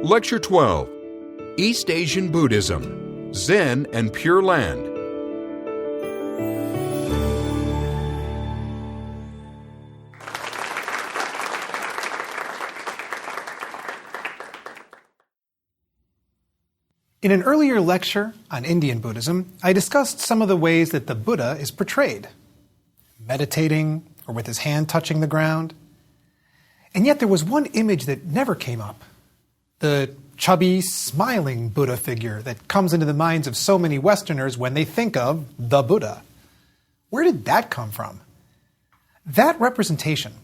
Lecture 12, East Asian Buddhism, Zen and Pure Land. In an earlier lecture on Indian Buddhism, I discussed some of the ways that the Buddha is portrayed, meditating or with his hand touching the ground. And yet there was one image that never came up, the chubby, smiling Buddha figure that comes into the minds of so many Westerners when they think of the Buddha. Where did that come from? That representation,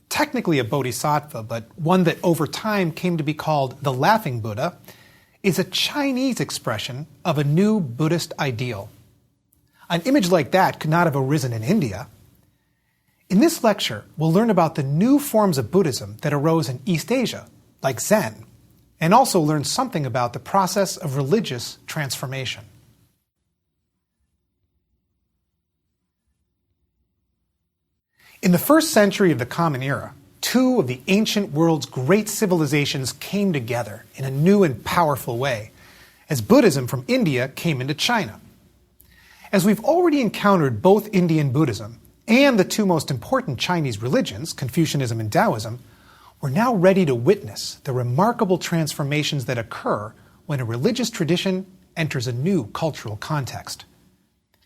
technically a bodhisattva, but one that over time came to be called the Laughing Buddha, is a Chinese expression of a new Buddhist ideal. An image like that could not have arisen in India. In this lecture, we'll learn about the new forms of Buddhism that arose in East Asia, like Zen, and also learn something about the process of religious transformation. In the first century of the Common Era, two of the ancient world's great civilizations came together in a new and powerful way, as Buddhism from India came into China. As we've already encountered both Indian Buddhism and the two most important Chinese religions, Confucianism and Taoism, we're now ready to witness the remarkable transformations that occur when a religious tradition enters a new cultural context.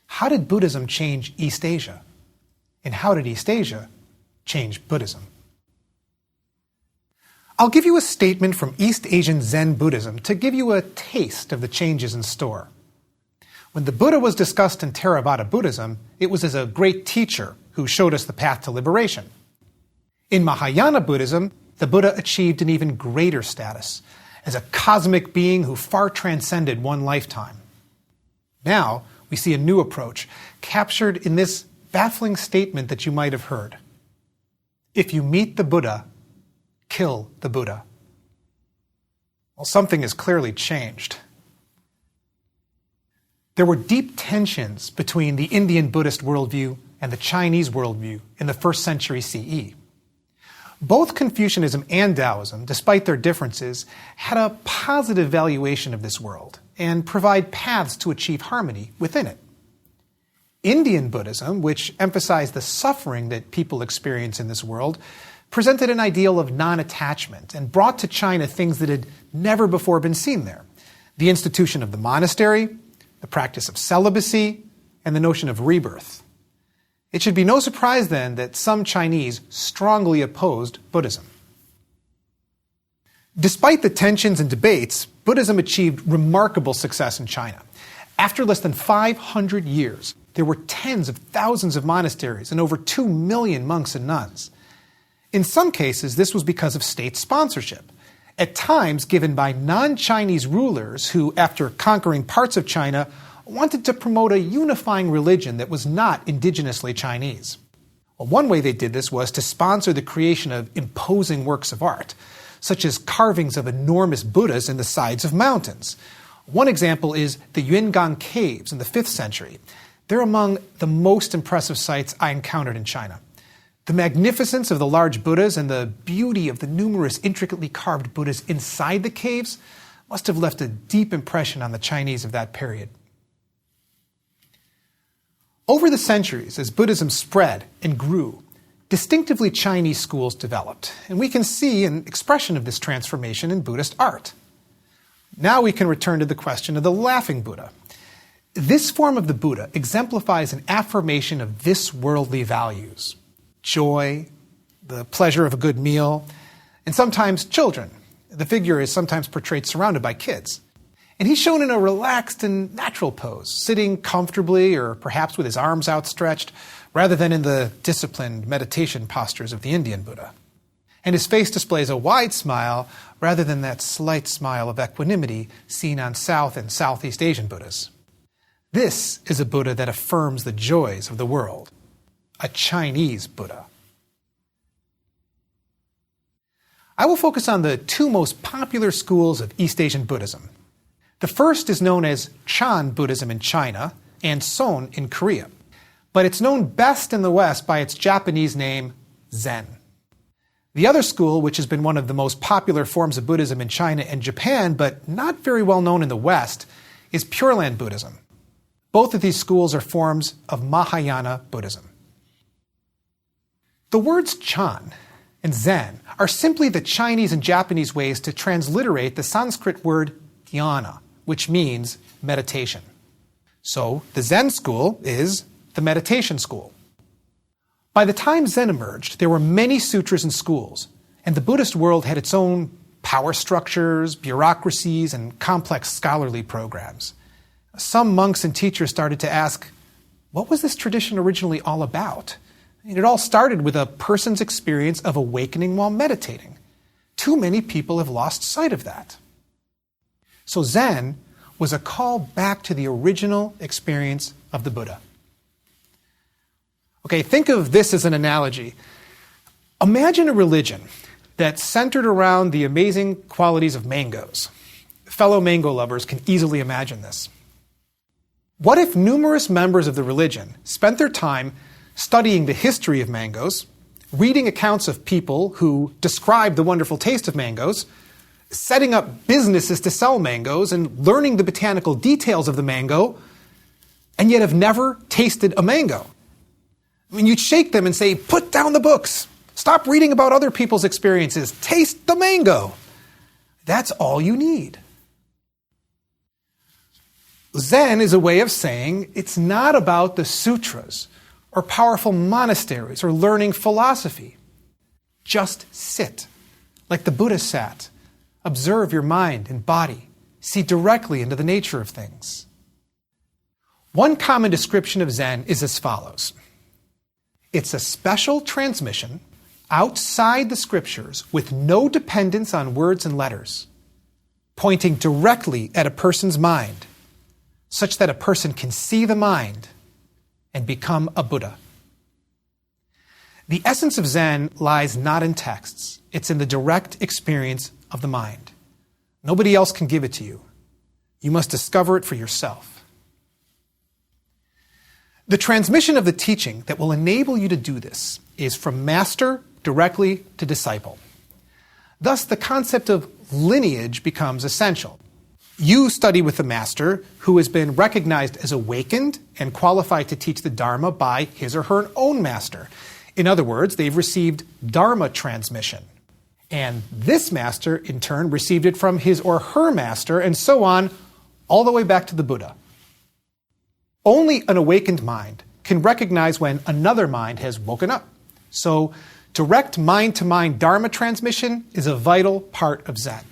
How did Buddhism change East Asia? And how did East Asia change Buddhism? I'll give you a statement from East Asian Zen Buddhism to give you a taste of the changes in store. When the Buddha was discussed in Theravada Buddhism, it was as a great teacher who showed us the path to liberation. In Mahayana Buddhism, the Buddha achieved an even greater status, as a cosmic being who far transcended one lifetime. Now, we see a new approach, captured in this baffling statement that you might have heard. If you meet the Buddha, kill the Buddha. Well, something has clearly changed. There were deep tensions between the Indian Buddhist worldview and the Chinese worldview in the 1st century CE. Both Confucianism and Taoism, despite their differences, had a positive valuation of this world and provide paths to achieve harmony within it. Indian Buddhism, which emphasized the suffering that people experience in this world, presented an ideal of non-attachment and brought to China things that had never before been seen there: the institution of the monastery, the practice of celibacy, and the notion of rebirth. It should be no surprise then that some Chinese strongly opposed Buddhism. Despite the tensions and debates, Buddhism achieved remarkable success in China. After less than 500 years, there were tens of thousands of monasteries and over 2 million monks and nuns. In some cases, this was because of state sponsorship, at times given by non-Chinese rulers who, after conquering parts of China, wanted to promote a unifying religion that was not indigenously Chinese. Well, one way they did this was to sponsor the creation of imposing works of art, such as carvings of enormous Buddhas in the sides of mountains. One example is the Yungang Caves in the 5th century. They're among the most impressive sights I encountered in China. The magnificence of the large Buddhas and the beauty of the numerous intricately carved Buddhas inside the caves must have left a deep impression on the Chinese of that period. Over the centuries, as Buddhism spread and grew, distinctively Chinese schools developed, and we can see an expression of this transformation in Buddhist art. Now we can return to the question of the Laughing Buddha. This form of the Buddha exemplifies an affirmation of this worldly values: joy, the pleasure of a good meal, and sometimes children. The figure is sometimes portrayed surrounded by kids. And he's shown in a relaxed and natural pose, sitting comfortably or perhaps with his arms outstretched, rather than in the disciplined meditation postures of the Indian Buddha. And his face displays a wide smile rather than that slight smile of equanimity seen on South and Southeast Asian Buddhas. This is a Buddha that affirms the joys of the world, a Chinese Buddha. I will focus on the two most popular schools of East Asian Buddhism. The first is known as Chan Buddhism in China and Son in Korea, but it's known best in the West by its Japanese name, Zen. The other school, which has been one of the most popular forms of Buddhism in China and Japan, but not very well known in the West, is Pure Land Buddhism. Both of these schools are forms of Mahayana Buddhism. The words Chan and Zen are simply the Chinese and Japanese ways to transliterate the Sanskrit word jnana, which means meditation. So the Zen school is the meditation school. By the time Zen emerged, there were many sutras and schools, and the Buddhist world had its own power structures, bureaucracies, and complex scholarly programs. Some monks and teachers started to ask, what was this tradition originally all about? It all started with a person's experience of awakening while meditating. Too many people have lost sight of that. So Zen was a call back to the original experience of the Buddha. Okay, think of this as an analogy. Imagine a religion that's centered around the amazing qualities of mangoes. Fellow mango lovers can easily imagine this. What if numerous members of the religion spent their time studying the history of mangoes, reading accounts of people who describe the wonderful taste of mangoes, setting up businesses to sell mangoes, and learning the botanical details of the mango, and yet have never tasted a mango? I mean, you'd shake them and say, put down the books. Stop reading about other people's experiences. Taste the mango. That's all you need. Zen is a way of saying it's not about the sutras or powerful monasteries or learning philosophy. Just sit, like the Buddha sat. Observe your mind and body. See directly into the nature of things. One common description of Zen is as follows. It's a special transmission outside the scriptures with no dependence on words and letters, pointing directly at a person's mind, such that a person can see the mind and become a Buddha. The essence of Zen lies not in texts. It's in the direct experience of the mind. Nobody else can give it to you. You must discover it for yourself. The transmission of the teaching that will enable you to do this is from master directly to disciple. Thus, the concept of lineage becomes essential. You study with the master who has been recognized as awakened and qualified to teach the Dharma by his or her own master. In other words, they've received Dharma transmission. And this master, in turn, received it from his or her master, and so on, all the way back to the Buddha. Only an awakened mind can recognize when another mind has woken up. So, direct mind-to-mind Dharma transmission is a vital part of Zen.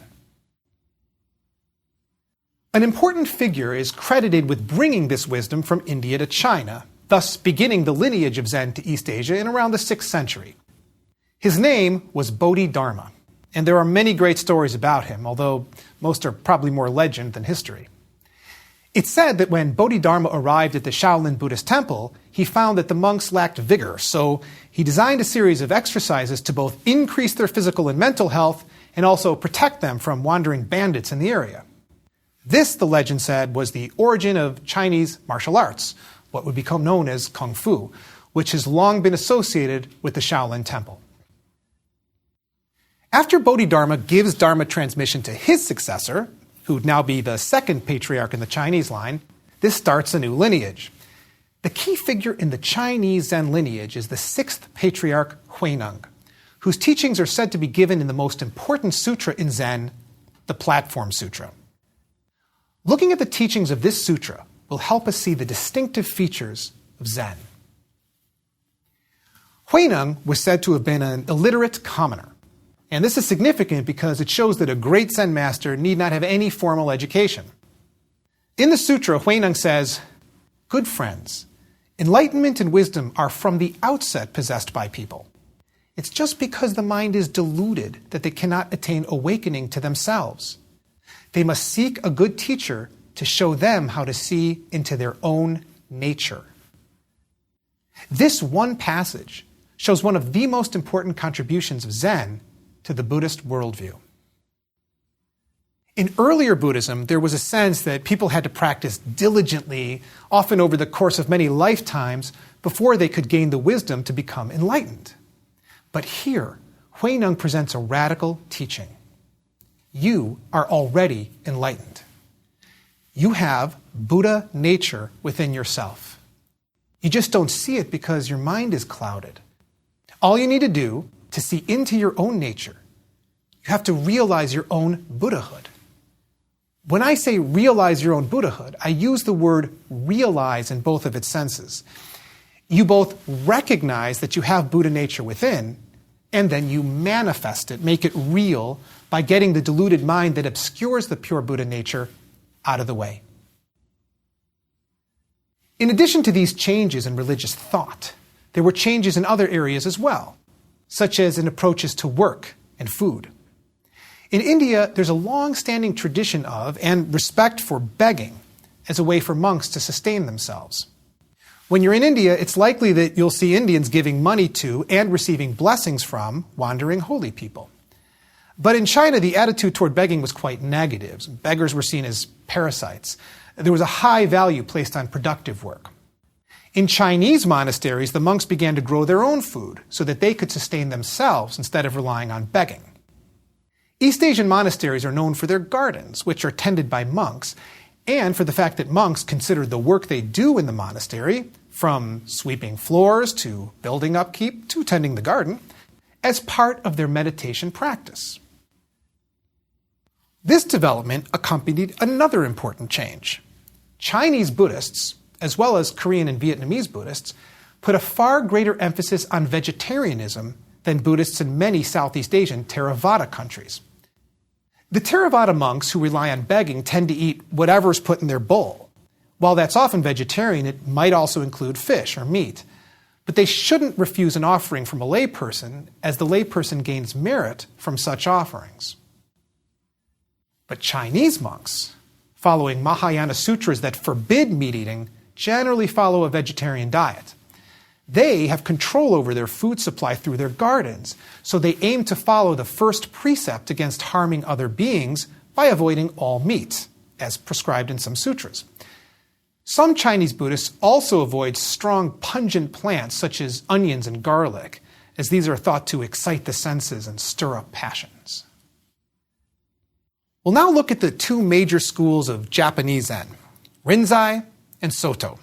An important figure is credited with bringing this wisdom from India to China, thus beginning the lineage of Zen to East Asia in around the 6th century. His name was Bodhidharma, and there are many great stories about him, although most are probably more legend than history. It's said that when Bodhidharma arrived at the Shaolin Buddhist temple, he found that the monks lacked vigor, so he designed a series of exercises to both increase their physical and mental health and also protect them from wandering bandits in the area. This, the legend said, was the origin of Chinese martial arts, what would become known as Kung Fu, which has long been associated with the Shaolin Temple. After Bodhidharma gives Dharma transmission to his successor, who would now be the 2nd patriarch in the Chinese line, this starts a new lineage. The key figure in the Chinese Zen lineage is the 6th patriarch Huineng, whose teachings are said to be given in the most important sutra in Zen, the Platform Sutra. Looking at the teachings of this sutra will help us see the distinctive features of Zen. Huineng was said to have been an illiterate commoner. And this is significant because it shows that a great Zen master need not have any formal education. In the sutra, Huineng says, "Good friends, enlightenment and wisdom are from the outset possessed by people. It's just because the mind is deluded that they cannot attain awakening to themselves. They must seek a good teacher to show them how to see into their own nature." This one passage shows one of the most important contributions of Zen to the Buddhist worldview. In earlier Buddhism, there was a sense that people had to practice diligently, often over the course of many lifetimes, before they could gain the wisdom to become enlightened. But here, Huineng presents a radical teaching. You are already enlightened. You have Buddha nature within yourself. You just don't see it because your mind is clouded. All you need to do to see into your own nature, you have to realize your own Buddhahood. When I say realize your own Buddhahood, I use the word realize in both of its senses. You both recognize that you have Buddha nature within, and then you manifest it, make it real, by getting the deluded mind that obscures the pure Buddha nature out of the way. In addition to these changes in religious thought, there were changes in other areas as well, such as in approaches to work and food. In India, there's a long-standing tradition of and respect for begging as a way for monks to sustain themselves. When you're in India, it's likely that you'll see Indians giving money to and receiving blessings from wandering holy people. But in China, the attitude toward begging was quite negative. Beggars were seen as parasites. There was a high value placed on productive work. In Chinese monasteries, the monks began to grow their own food so that they could sustain themselves instead of relying on begging. East Asian monasteries are known for their gardens, which are tended by monks, and for the fact that monks consider the work they do in the monastery, from sweeping floors to building upkeep to tending the garden, as part of their meditation practice. This development accompanied another important change. Chinese Buddhists, as well as Korean and Vietnamese Buddhists, put a far greater emphasis on vegetarianism than Buddhists in many Southeast Asian Theravada countries. The Theravada monks who rely on begging tend to eat whatever's put in their bowl. While that's often vegetarian, it might also include fish or meat. But they shouldn't refuse an offering from a layperson, as the layperson gains merit from such offerings. But Chinese monks, following Mahayana sutras that forbid meat eating, generally follow a vegetarian diet. They have control over their food supply through their gardens, so they aim to follow the first precept against harming other beings by avoiding all meat, as prescribed in some sutras. Some Chinese Buddhists also avoid strong, pungent plants such as onions and garlic, as these are thought to excite the senses and stir up passions. We'll now look at the two major schools of Japanese Zen, Rinzai and Soto,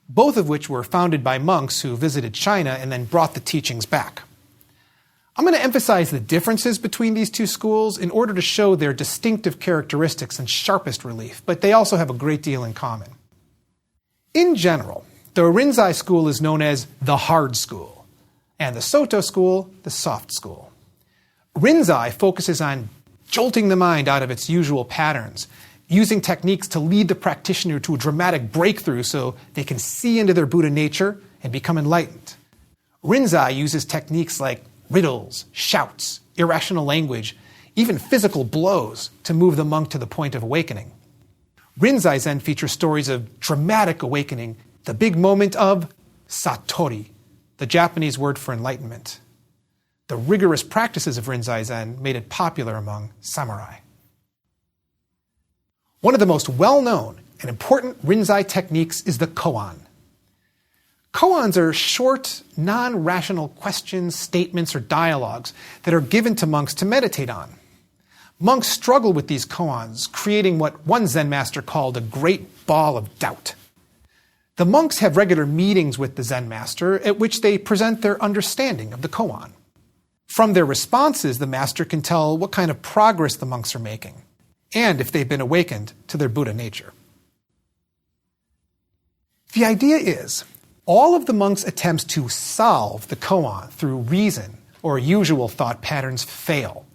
both of which were founded by monks who visited China and then brought the teachings back. I'm going to emphasize the differences between these two schools in order to show their distinctive characteristics in sharpest relief, but they also have a great deal in common. In general, the Rinzai school is known as the hard school, and the Soto school, the soft school. Rinzai focuses on jolting the mind out of its usual patterns, using techniques to lead the practitioner to a dramatic breakthrough so they can see into their Buddha nature and become enlightened. Rinzai uses techniques like riddles, shouts, irrational language, even physical blows to move the monk to the point of awakening. Rinzai Zen features stories of dramatic awakening, the big moment of satori, the Japanese word for enlightenment. The rigorous practices of Rinzai Zen made it popular among samurai. One of the most well-known and important Rinzai techniques is the koan. Koans are short, non-rational questions, statements, or dialogues that are given to monks to meditate on. Monks struggle with these koans, creating what one Zen master called a great ball of doubt. The monks have regular meetings with the Zen master at which they present their understanding of the koan. From their responses, the master can tell what kind of progress the monks are making, and if they've been awakened to their Buddha nature. The idea is, all of the monks' attempts to solve the koan through reason or usual thought patterns fail.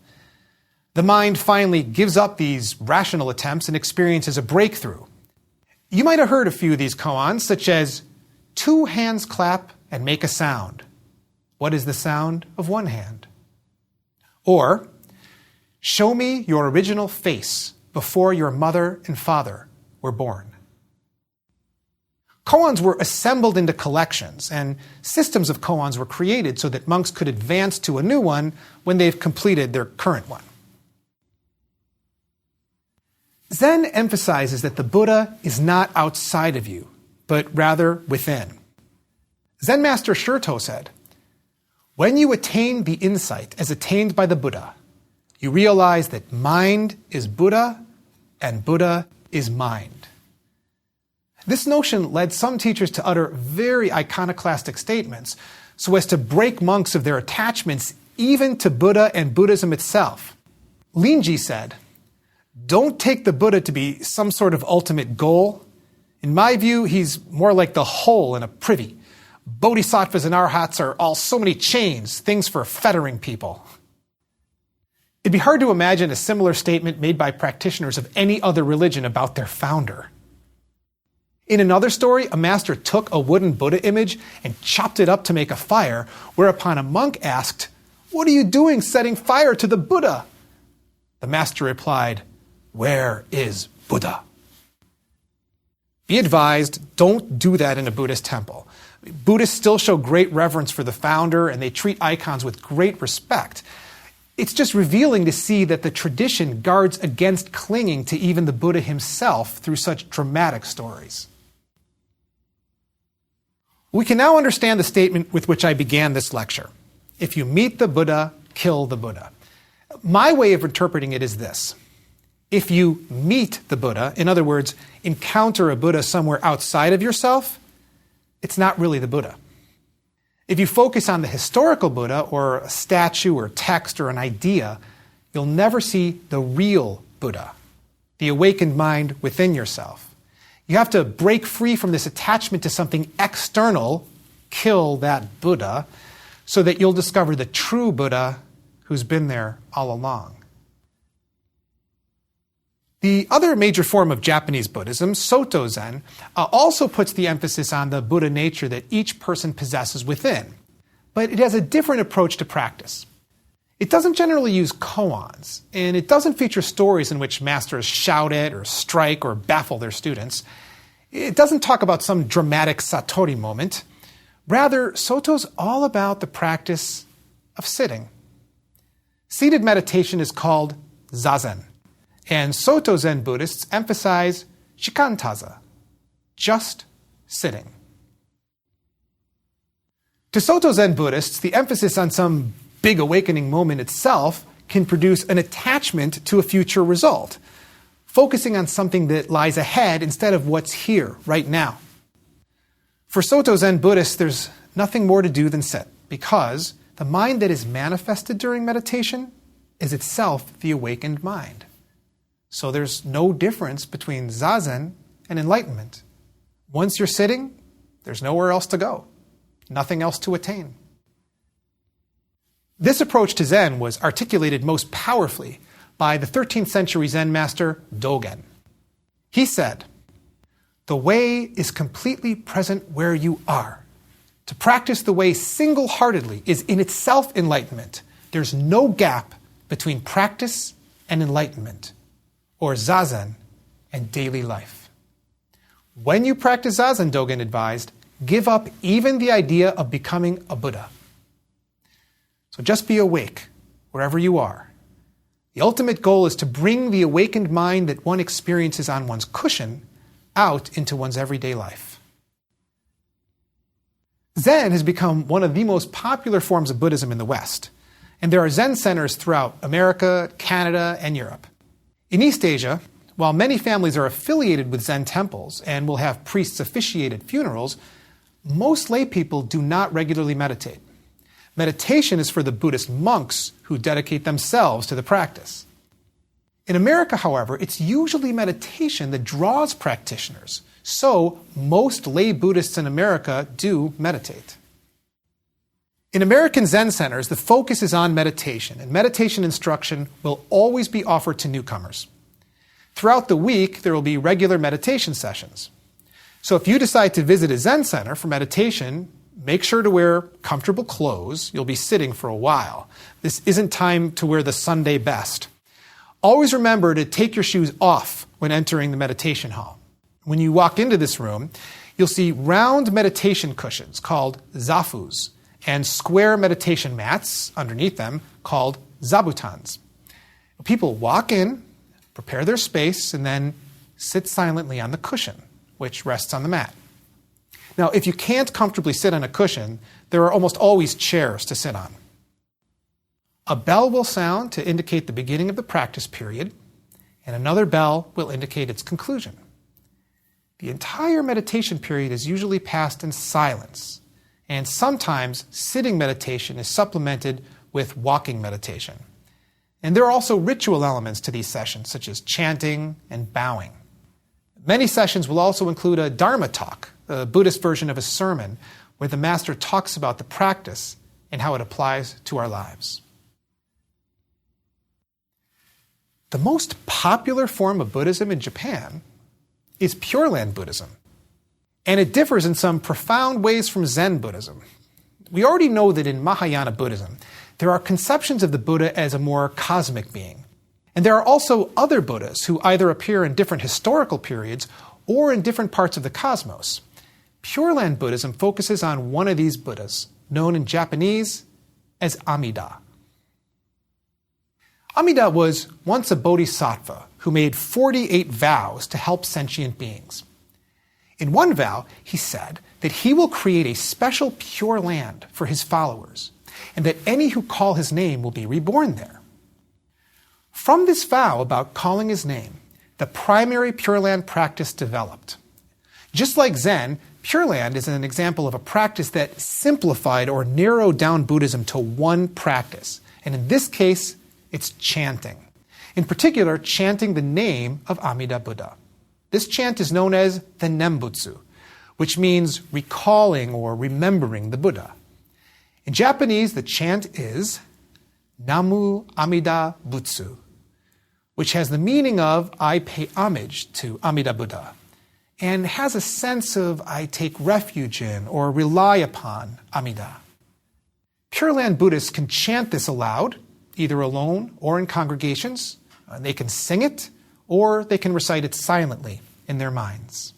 The mind finally gives up these rational attempts and experiences a breakthrough. You might have heard a few of these koans, such as, 2 hands clap and make a sound. What is the sound of one hand? Or, show me your original face before your mother and father were born. Koans were assembled into collections, and systems of koans were created so that monks could advance to a new one when they've completed their current one. Zen emphasizes that the Buddha is not outside of you, but rather within. Zen master Shurto said, When you attain the insight as attained by the Buddha, you realize that mind is Buddha and Buddha is mind. This notion led some teachers to utter very iconoclastic statements so as to break monks of their attachments even to Buddha and Buddhism itself. Linji said, "Don't take the Buddha to be some sort of ultimate goal. In my view, he's more like the hole in a privy. Bodhisattvas and arhats are all so many chains, things for fettering people." It'd be hard to imagine a similar statement made by practitioners of any other religion about their founder. In another story, a master took a wooden Buddha image and chopped it up to make a fire, whereupon a monk asked, "What are you doing setting fire to the Buddha?" The master replied, "Where is Buddha?" Be advised, don't do that in a Buddhist temple. Buddhists still show great reverence for the founder, and they treat icons with great respect. It's just revealing to see that the tradition guards against clinging to even the Buddha himself through such dramatic stories. We can now understand the statement with which I began this lecture. If you meet the Buddha, kill the Buddha. My way of interpreting it is this. If you meet the Buddha, in other words, encounter a Buddha somewhere outside of yourself, it's not really the Buddha. If you focus on the historical Buddha or a statue or text or an idea, you'll never see the real Buddha, the awakened mind within yourself. You have to break free from this attachment to something external, kill that Buddha, so that you'll discover the true Buddha who's been there all along. The other major form of Japanese Buddhism, Soto Zen, also puts the emphasis on the Buddha nature that each person possesses within. But it has a different approach to practice. It doesn't generally use koans, and it doesn't feature stories in which masters shout at or strike or baffle their students. It doesn't talk about some dramatic satori moment. Rather, Soto's all about the practice of sitting. Seated meditation is called zazen. And Soto Zen Buddhists emphasize shikantaza, just sitting. To Soto Zen Buddhists, the emphasis on some big awakening moment itself can produce an attachment to a future result, focusing on something that lies ahead instead of what's here, right now. For Soto Zen Buddhists, there's nothing more to do than sit, because the mind that is manifested during meditation is itself the awakened mind. So there's no difference between zazen and enlightenment. Once you're sitting, there's nowhere else to go, nothing else to attain. This approach to Zen was articulated most powerfully by the 13th century Zen master Dogen. He said, "The way is completely present where you are. To practice the way single-heartedly is in itself enlightenment. There's no gap between practice and enlightenment, or zazen and daily life." When you practice zazen, Dogen advised, give up even the idea of becoming a Buddha. So just be awake wherever you are. The ultimate goal is to bring the awakened mind that one experiences on one's cushion out into one's everyday life. Zen has become one of the most popular forms of Buddhism in the West, and there are Zen centers throughout America, Canada, and Europe. In East Asia, while many families are affiliated with Zen temples and will have priests officiate at funerals, most lay people do not regularly meditate. Meditation is for the Buddhist monks who dedicate themselves to the practice. In America, however, it's usually meditation that draws practitioners, so most lay Buddhists in America do meditate. In American Zen centers, the focus is on meditation, and meditation instruction will always be offered to newcomers. Throughout the week, there will be regular meditation sessions. So if you decide to visit a Zen center for meditation, make sure to wear comfortable clothes. You'll be sitting for a while. This isn't time to wear the Sunday best. Always remember to take your shoes off when entering the meditation hall. When you walk into this room, you'll see round meditation cushions called zafus and square meditation mats underneath them called zabutans. People walk in, prepare their space, and then sit silently on the cushion, which rests on the mat. Now, if you can't comfortably sit on a cushion, there are almost always chairs to sit on. A bell will sound to indicate the beginning of the practice period, and another bell will indicate its conclusion. The entire meditation period is usually passed in silence, and sometimes sitting meditation is supplemented with walking meditation. And there are also ritual elements to these sessions, such as chanting and bowing. Many sessions will also include a Dharma talk, a Buddhist version of a sermon, where the master talks about the practice and how it applies to our lives. The most popular form of Buddhism in Japan is Pure Land Buddhism, and it differs in some profound ways from Zen Buddhism. We already know that in Mahayana Buddhism, there are conceptions of the Buddha as a more cosmic being. And there are also other Buddhas who either appear in different historical periods or in different parts of the cosmos. Pure Land Buddhism focuses on one of these Buddhas, known in Japanese as Amida. Amida was once a bodhisattva who made 48 vows to help sentient beings. In one vow, he said that he will create a special pure land for his followers, and that any who call his name will be reborn there. From this vow about calling his name, the primary Pure Land practice developed. Just like Zen, Pure Land is an example of a practice that simplified or narrowed down Buddhism to one practice, and in this case, it's chanting. In particular, chanting the name of Amida Buddha. This chant is known as the Nembutsu, which means recalling or remembering the Buddha. In Japanese, the chant is Namu Amida Butsu, which has the meaning of I pay homage to Amida Buddha, and has a sense of I take refuge in or rely upon Amida. Pure Land Buddhists can chant this aloud, either alone or in congregations. They can sing it, or they can recite it silently in their minds.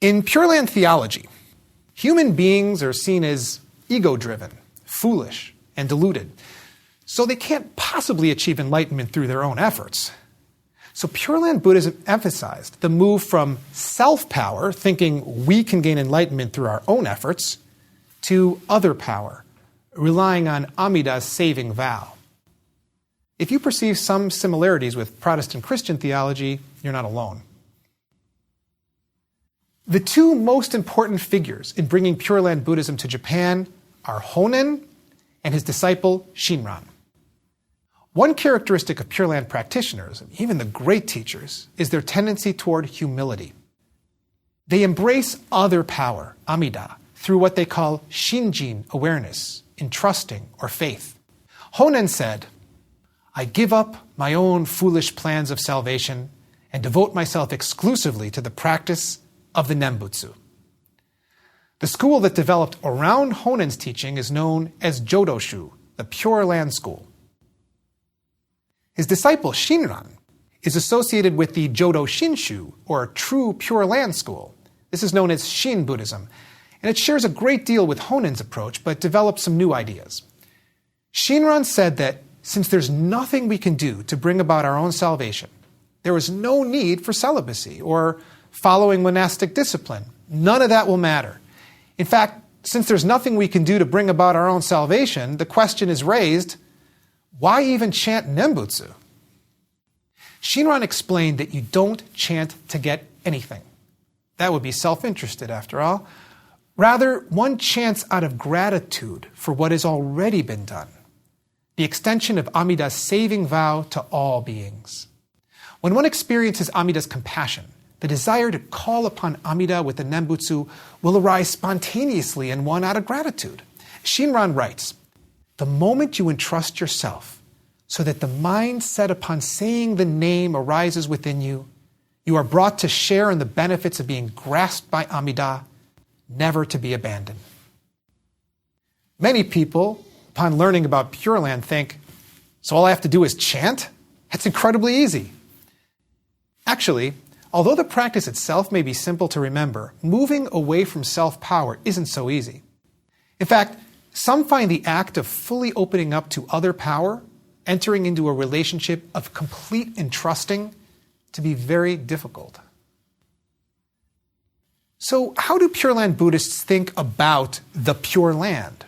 In Pure Land theology, human beings are seen as ego-driven, foolish, and deluded, so they can't possibly achieve enlightenment through their own efforts. So Pure Land Buddhism emphasized the move from self-power, thinking we can gain enlightenment through our own efforts, to other power, relying on Amida's saving vow. If you perceive some similarities with Protestant Christian theology, you're not alone. The two most important figures in bringing Pure Land Buddhism to Japan are Honen and his disciple Shinran. One characteristic of Pure Land practitioners, and even the great teachers, is their tendency toward humility. They embrace other power, Amida, through what they call Shinjin awareness, entrusting or faith. Honen said, I give up my own foolish plans of salvation and devote myself exclusively to the practice of the Nembutsu. The school that developed around Honen's teaching is known as Jodoshu, the Pure Land School. His disciple Shinran is associated with the Jodo Shinshu, or True Pure Land School. This is known as Shin Buddhism, and it shares a great deal with Honen's approach, but developed some new ideas. Shinran said that since there's nothing we can do to bring about our own salvation, there is no need for celibacy or following monastic discipline. None of that will matter. In fact, since there's nothing we can do to bring about our own salvation, the question is raised, why even chant Nembutsu? Shinran explained that you don't chant to get anything. That would be self-interested, after all. Rather, one chants out of gratitude for what has already been done, the extension of Amida's saving vow to all beings. When one experiences Amida's compassion, the desire to call upon Amida with the Nembutsu will arise spontaneously in one out of gratitude. Shinran writes, the moment you entrust yourself so that the mind set upon saying the name arises within you, you are brought to share in the benefits of being grasped by Amida, never to be abandoned. Many people, upon learning about Pure Land, think, so all I have to do is chant? That's incredibly easy. Actually, although the practice itself may be simple to remember, moving away from self-power isn't so easy. In fact, some find the act of fully opening up to other power, entering into a relationship of complete entrusting, to be very difficult. So how do Pure Land Buddhists think about the Pure Land?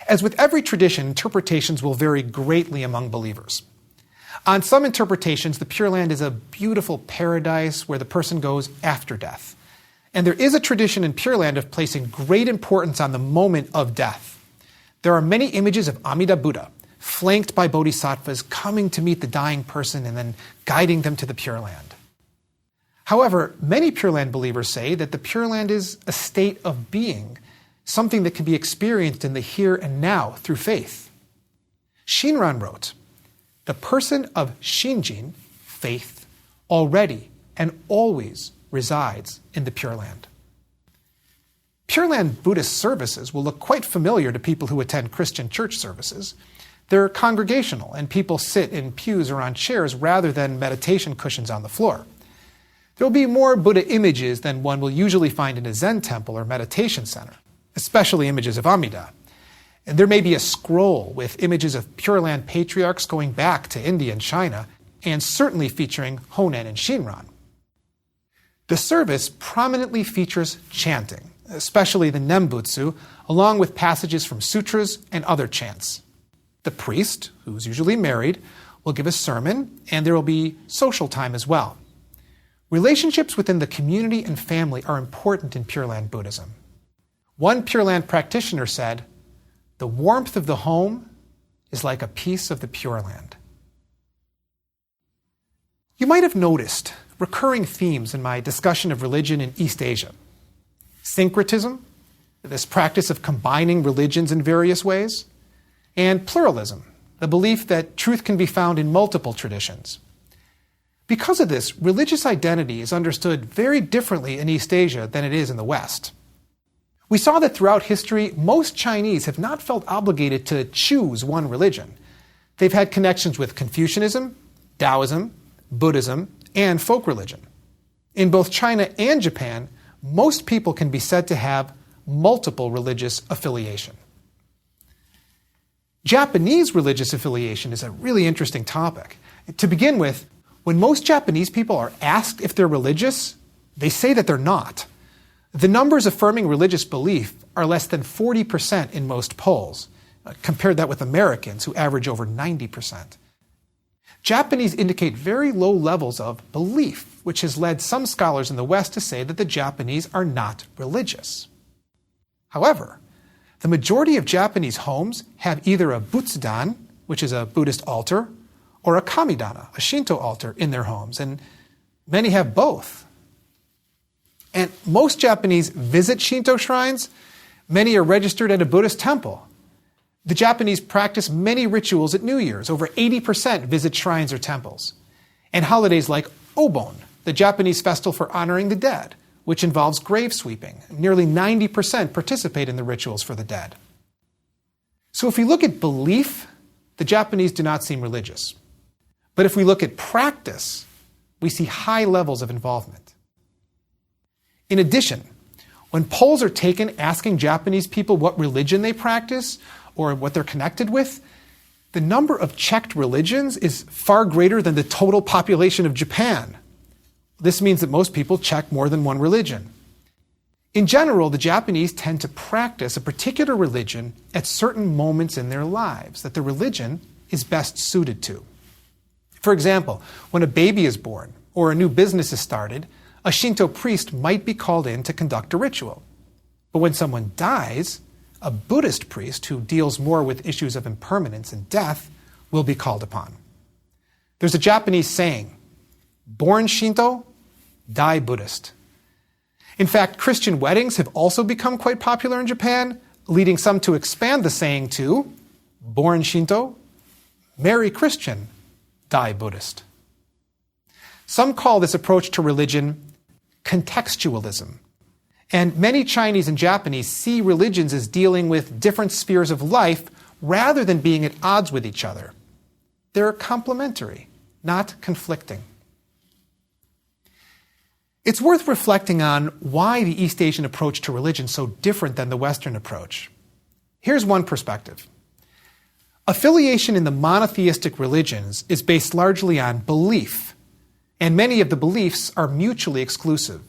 As with every tradition, interpretations will vary greatly among believers. On some interpretations, the Pure Land is a beautiful paradise where the person goes after death. And there is a tradition in Pure Land of placing great importance on the moment of death. There are many images of Amida Buddha, flanked by bodhisattvas coming to meet the dying person and then guiding them to the Pure Land. However, many Pure Land believers say that the Pure Land is a state of being, something that can be experienced in the here and now through faith. Shinran wrote, "The person of Shinjin, faith, already and always resides in the Pure Land." Pure Land Buddhist services will look quite familiar to people who attend Christian church services. They're congregational, and people sit in pews or on chairs rather than meditation cushions on the floor. There will be more Buddha images than one will usually find in a Zen temple or meditation center, especially images of Amida. And there may be a scroll with images of Pure Land patriarchs going back to India and China, and certainly featuring Honen and Shinran. The service prominently features chanting, especially the Nembutsu, along with passages from sutras and other chants. The priest, who's usually married, will give a sermon, and there will be social time as well. Relationships within the community and family are important in Pure Land Buddhism. One Pure Land practitioner said, "The warmth of the home is like a piece of the Pure Land." You might have noticed recurring themes in my discussion of religion in East Asia. Syncretism, this practice of combining religions in various ways, and pluralism, the belief that truth can be found in multiple traditions. Because of this, religious identity is understood very differently in East Asia than it is in the West. We saw that throughout history, most Chinese have not felt obligated to choose one religion. They've had connections with Confucianism, Taoism, Buddhism, and folk religion. In both China and Japan, most people can be said to have multiple religious affiliation. Japanese religious affiliation is a really interesting topic. To begin with, when most Japanese people are asked if they're religious, they say that they're not. The numbers affirming religious belief are less than 40% in most polls. Compare that with Americans, who average over 90%. Japanese indicate very low levels of belief, which has led some scholars in the West to say that the Japanese are not religious. However, the majority of Japanese homes have either a Butsudan, which is a Buddhist altar, or a Kamidana, a Shinto altar, in their homes, and many have both. And most Japanese visit Shinto shrines. Many are registered at a Buddhist temple. The Japanese practice many rituals at New Year's. Over 80% visit shrines or temples. And holidays like Obon, the Japanese festival for honoring the dead, which involves grave sweeping. Nearly 90% participate in the rituals for the dead. So if we look at belief, the Japanese do not seem religious. But if we look at practice, we see high levels of involvement. In addition, when polls are taken asking Japanese people what religion they practice or what they're connected with, the number of checked religions is far greater than the total population of Japan. This means that most people check more than one religion. In general, the Japanese tend to practice a particular religion at certain moments in their lives that the religion is best suited to. For example, when a baby is born or a new business is started, a Shinto priest might be called in to conduct a ritual. But when someone dies, a Buddhist priest who deals more with issues of impermanence and death will be called upon. There's a Japanese saying, "Born Shinto, die Buddhist." In fact, Christian weddings have also become quite popular in Japan, leading some to expand the saying to, "Born Shinto, marry Christian, die Buddhist." Some call this approach to religion contextualism. And many Chinese and Japanese see religions as dealing with different spheres of life rather than being at odds with each other. They're complementary, not conflicting. It's worth reflecting on why the East Asian approach to religion is so different than the Western approach. Here's one perspective. Affiliation in the monotheistic religions is based largely on belief, and many of the beliefs are mutually exclusive.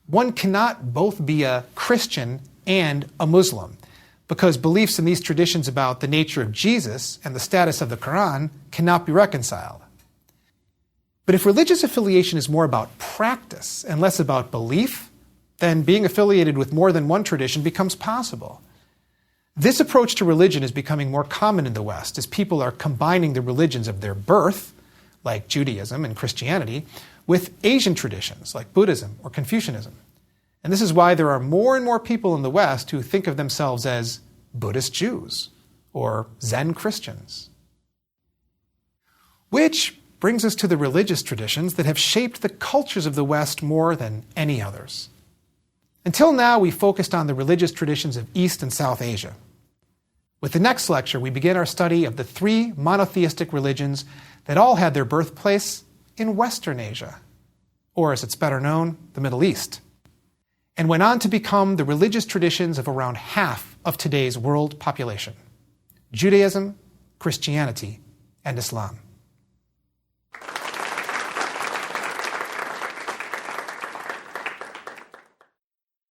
One cannot both be a Christian and a Muslim, because beliefs in these traditions about the nature of Jesus and the status of the Quran cannot be reconciled. But if religious affiliation is more about practice and less about belief, then being affiliated with more than one tradition becomes possible. This approach to religion is becoming more common in the West as people are combining the religions of their birth, like Judaism and Christianity, with Asian traditions like Buddhism or Confucianism. And this is why there are more and more people in the West who think of themselves as Buddhist Jews or Zen Christians. Which brings us to the religious traditions that have shaped the cultures of the West more than any others. Until now, we focused on the religious traditions of East and South Asia. With the next lecture, we begin our study of the three monotheistic religions that all had their birthplace in Western Asia, or as it's better known, the Middle East, and went on to become the religious traditions of around half of today's world population: Judaism, Christianity, and Islam.